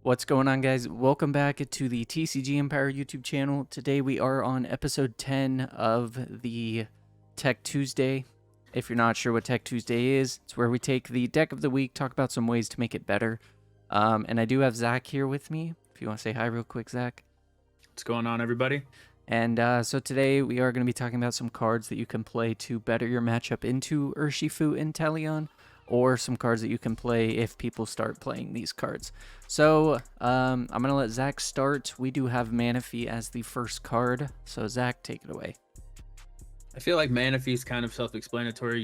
What's going on, guys? Welcome back to the TCG Empire YouTube channel. Today we are on episode 10 of the Tech Tuesday. If you're not sure what Tech Tuesday is, it's where we take the deck of the week, talk about some ways to make it better. And I do have Zach here with me. If you want to say hi real quick, Zach. What's going on, everybody? And so today we are going to be talking about some cards that you can play to better your matchup into Urshifu Inteleon, or some cards that you can play if people start playing these cards. So I'm going to let Zach start. We do have Manaphy as the first card. So Zach, take it away. I feel like Manaphy is kind of self-explanatory.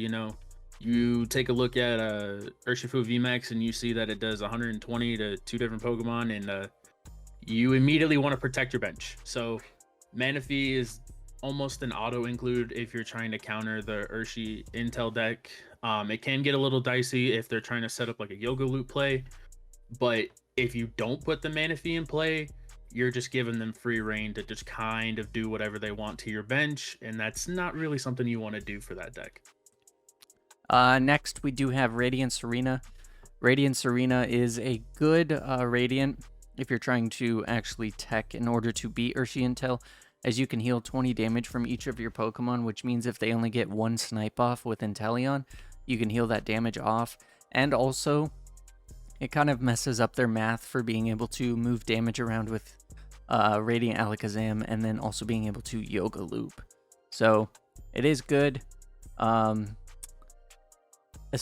You take a look at Urshifu VMAX and you see that it does 120 to two different Pokemon, and you immediately want to protect your bench. So Manaphy is almost an auto include if you're trying to counter the Urshi Intel deck. It can get a little dicey if they're trying to set up like a Yoga Loop play, but if you don't put the Manaphy in play, you're just giving them free reign to just kind of do whatever they want to your bench, and that's not really something you want to do for that deck. Next, we do have Radiant Tsareena. Radiant Tsareena is a good Radiant if you're trying to actually tech in order to beat Urshi Intel, as you can heal 20 damage from each of your Pokemon, which means if they only get one snipe off with Inteleon, you can heal that damage off. And also, it kind of messes up their math for being able to move damage around with Radiant Alakazam, and then also being able to Yoga Loop. So, it is good. As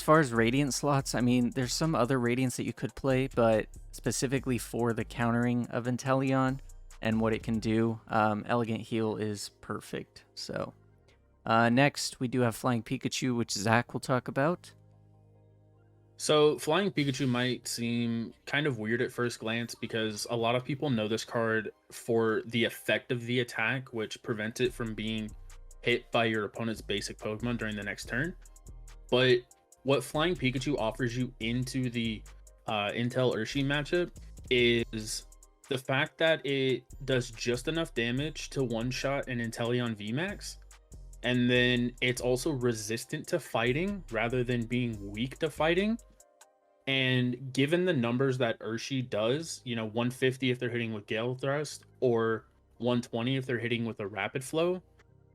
far as Radiant slots, I mean, there's some other Radiants that you could play, but specifically for the countering of Inteleon and what it can do, Elegant Heal is perfect. So, next, we do have Flying Pikachu, which Zach will talk about. So Flying Pikachu might seem kind of weird at first glance because a lot of people know this card for the effect of the attack, which prevents it from being hit by your opponent's basic Pokemon during the next turn. But what Flying Pikachu offers you into the Intel Urshi matchup is the fact that it does just enough damage to one-shot an Inteleon VMAX, and then it's also resistant to fighting rather than being weak to fighting. And given the numbers that Urshi does, 150 if they're hitting with Gale Thrust, or 120 if they're hitting with a Rapid Flow,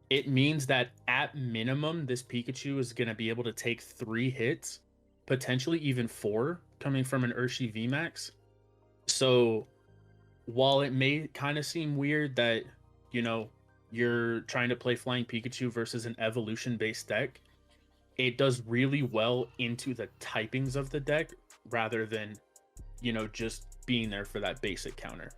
it means that at minimum, this Pikachu is going to be able to take 3 hits, potentially even 4, coming from an Urshi VMAX. So while it may kind of seem weird that, you're trying to play Flying Pikachu versus an evolution-based deck, it does really well into the typings of the deck rather than, just being there for that basic counter.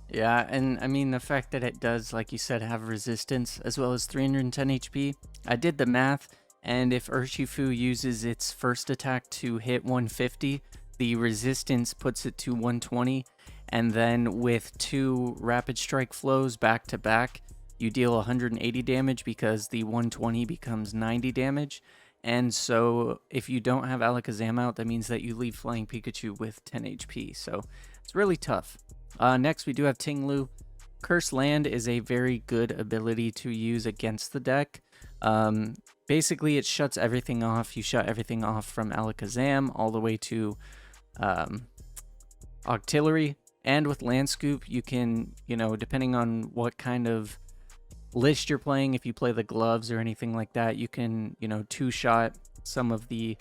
Yeah, and I mean, the fact that it does, like you said, have resistance as well as 310 HP. I did the math, and if Urshifu uses its first attack to hit 150, the resistance puts it to 120, and then with 2 Rapid Strike flows back to back, you deal 180 damage because the 120 becomes 90 damage. And so if you don't have Alakazam out, that means that you leave Flying Pikachu with 10 HP. So it's really tough. Next, we do have Tinglu. Curse Land is a very good ability to use against the deck. Basically, it shuts everything off. You shut everything off from Alakazam all the way to Octillery. And with Land Scoop, you can, depending on what kind of list you're playing, if you play the gloves or anything like that, you can, 2-shot some of the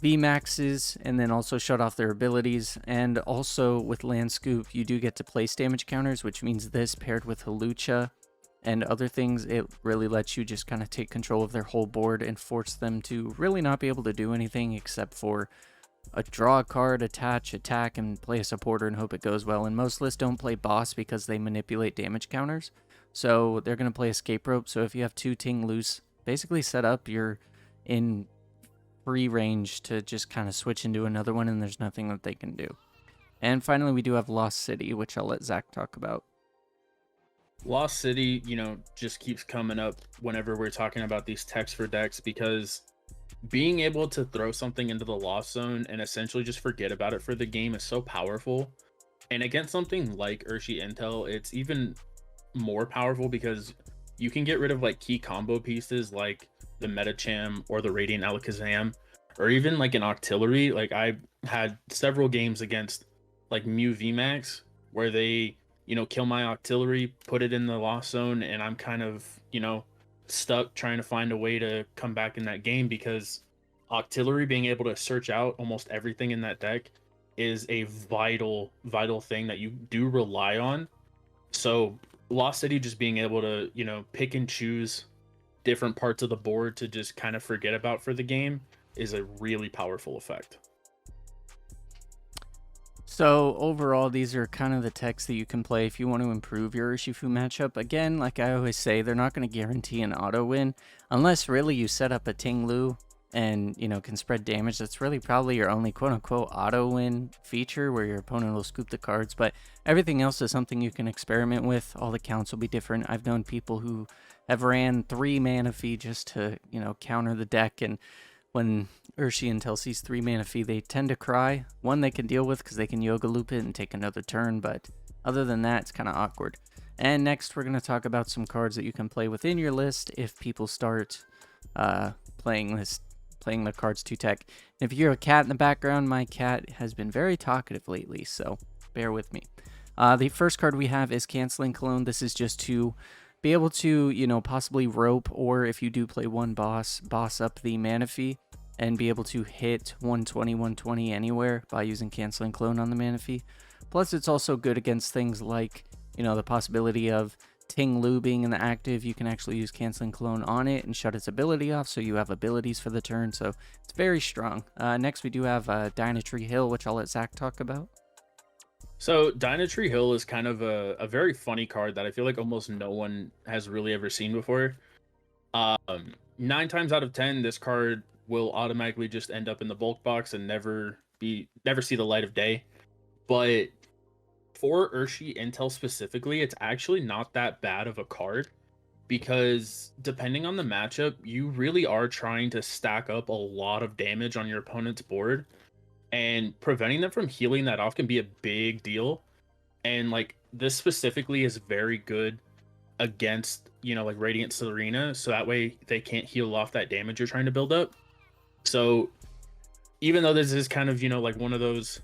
VMAXs and then also shut off their abilities. And also with Land Scoop, you do get to place damage counters, which means this paired with Hawlucha and other things, it really lets you just kind of take control of their whole board and force them to really not be able to do anything except for draw a card, attach, attack, and play a supporter and hope it goes well. And most lists don't play boss because they manipulate damage counters. So they're going to play Escape Rope. So if you have 2 Ting loose, basically set up, you're in free range to just kind of switch into another one, and there's nothing that they can do. And finally, we do have Lost City, which I'll let Zach talk about. Lost City, just keeps coming up whenever we're talking about these techs for decks, because being able to throw something into the Lost Zone and essentially just forget about it for the game is so powerful. And against something like Urshi Intel, it's even more powerful because you can get rid of like key combo pieces like the Metacham or the Radiant Alakazam, or even like an Octillery. Like I had several games against like Mew VMAX, where they, kill my artillery, put it in the lost zone, and I'm kind of, stuck trying to find a way to come back in that game because artillery being able to search out almost everything in that deck is a vital thing that you do rely on. So Lost City just being able to, pick and choose different parts of the board to just kind of forget about for the game is a really powerful effect. So overall, these are kind of the techs that you can play if you want to improve your Urshifu matchup. Again, like I always say, they're not going to guarantee an auto win unless really you set up a Ting-Lu and, can spread damage. That's really probably your only quote-unquote auto win feature where your opponent will scoop the cards. But everything else is something you can experiment with. All the counts will be different. I've known people who have ran 3 Manaphy just to, counter the deck, and when Urshi Intel sees 3 Manaphy, they tend to cry. One they can deal with because they can Yoga Loop it and take another turn, but other than that, it's kind of awkward. And next, we're going to talk about some cards that you can play within your list if people start playing the cards 2-tech. If you hear a cat in the background, my cat has been very talkative lately, so bear with me. The first card we have is Canceling Clone. This is just to be able to, possibly rope, or if you do play one boss up the Manaphy and be able to hit 120, 120 anywhere by using Canceling Clone on the Manaphy. Plus, it's also good against things like, the possibility of Ting-Lu being in the active. You can actually use Canceling Clone on it and shut its ability off, so you have abilities for the turn, so it's very strong. Next, we do have Dynatree Hill, which I'll let Zach talk about. So Dynatree Hill is kind of a very funny card that I feel like almost no one has really ever seen before. 9 times out of 10, this card will automatically just end up in the bulk box and never see the light of day. But for Urshi Intel specifically, it's actually not that bad of a card because depending on the matchup, you really are trying to stack up a lot of damage on your opponent's board, and preventing them from healing that off can be a big deal. And like this specifically is very good against, like Radiant Tsareena, so that way they can't heal off that damage you're trying to build up. So even though this is kind of, like one of those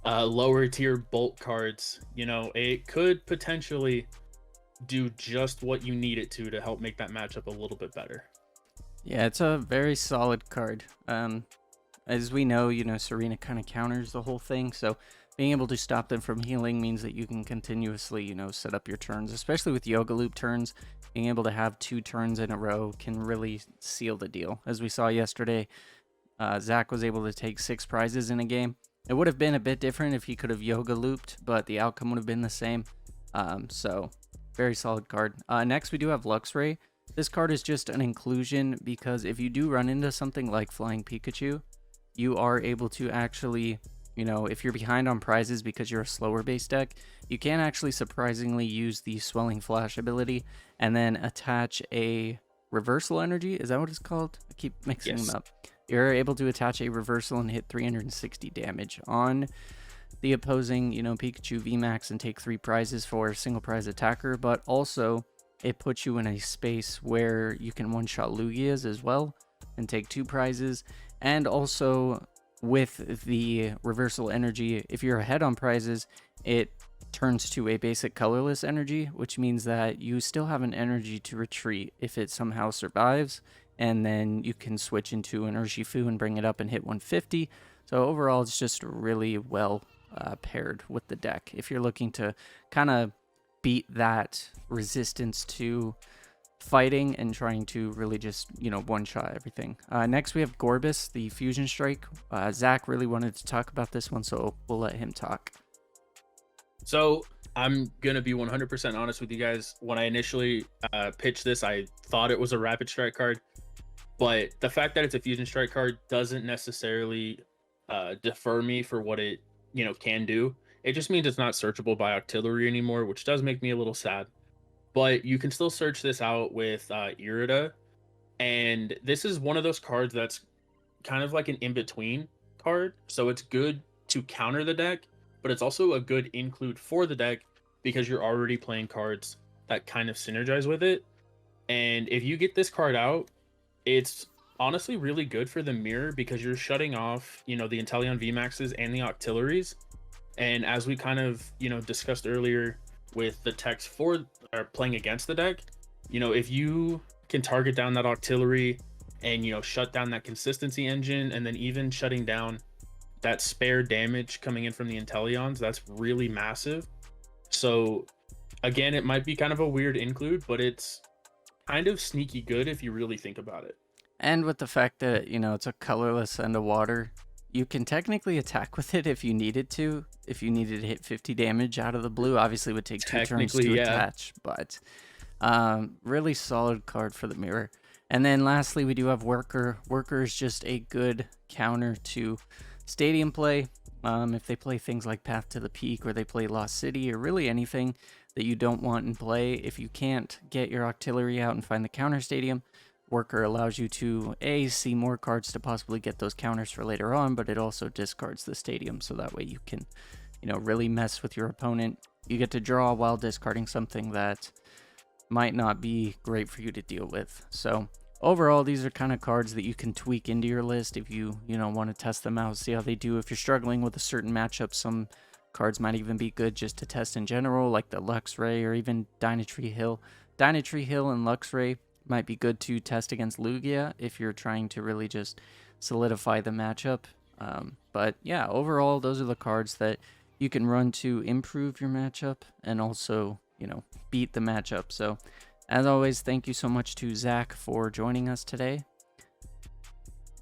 lower tier bulk cards, it could potentially do just what you need it to help make that matchup a little bit better. Yeah, it's a very solid card. As we know, Tsareena kind of counters the whole thing, so being able to stop them from healing means that you can continuously, set up your turns, especially with Yoga Loop turns. Being able to have 2 turns in a row can really seal the deal. As we saw yesterday, Zach was able to take 6 prizes in a game. It would have been a bit different if he could have Yoga Looped, but the outcome would have been the same. So, very solid card. Next, we do have Luxray. This card is just an inclusion because if you do run into something like Flying Pikachu, you are able to actually, if you're behind on prizes because you're a slower base deck, you can actually surprisingly use the Swelling Flash ability and then attach a Reversal Energy. Is that what it's called? I keep mixing them up. You're able to attach a reversal and hit 360 damage on the opposing, Pikachu VMAX and take 3 prizes for a single prize attacker, but also it puts you in a space where you can one-shot Lugias as well and take 2 prizes. And also with the reversal energy, if you're ahead on prizes, it turns to a basic colorless energy, which means that you still have an energy to retreat if it somehow survives, and then you can switch into an Urshifu and bring it up and hit 150. So overall, it's just really well paired with the deck if you're looking to kind of beat that resistance to fighting and trying to really just, one-shot everything. Next, we have Gorebyss, the Fusion Strike. Zach really wanted to talk about this one, so we'll let him talk. So I'm going to be 100% honest with you guys. When I initially pitched this, I thought it was a Rapid Strike card, but the fact that it's a Fusion Strike card doesn't necessarily defer me for what it, can do. It just means it's not searchable by artillery anymore, which does make me a little sad. But you can still search this out with Irida, and this is one of those cards that's kind of like an in-between card. So it's good to counter the deck, but it's also a good include for the deck because you're already playing cards that kind of synergize with it. And if you get this card out, it's honestly really good for the mirror because you're shutting off, the Inteleon VMAXs and the auxiliaries. And as we kind of, discussed earlier with the text for or playing against the deck, if you can target down that artillery and, shut down that consistency engine, and then even shutting down that spare damage coming in from the Inteleons, that's really massive. So again, it might be kind of a weird include, but it's kind of sneaky good if you really think about it. And with the fact that, it's a colorless and a water, you can technically attack with it if you needed to. If you needed to hit 50 damage out of the blue, obviously it would take 2 turns to attach, but really solid card for the mirror. And then lastly, we do have Worker. Worker is just a good counter to Stadium play. If they play things like Path to the Peak, or they play Lost City, or really anything that you don't want in play, if you can't get your artillery out and find the counter Stadium, Worker allows you to see more cards to possibly get those counters for later on, but it also discards the Stadium, so that way you can, really mess with your opponent. You get to draw while discarding something that might not be great for you to deal with. So overall, these are kind of cards that you can tweak into your list if you want to test them out, see how they do. If you're struggling with a certain matchup, some cards might even be good just to test in general, like the Luxray or even Dynatree Hill. Dynatree Hill and Luxray might be good to test against Lugia if you're trying to really just solidify the matchup. But yeah, overall, those are the cards that you can run to improve your matchup and also, beat the matchup. So as always, thank you so much to Zach for joining us today.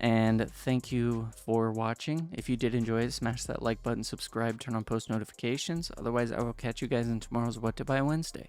And thank you for watching. If you did enjoy it, smash that like button, subscribe, turn on post notifications. Otherwise, I will catch you guys in tomorrow's What to Buy Wednesday.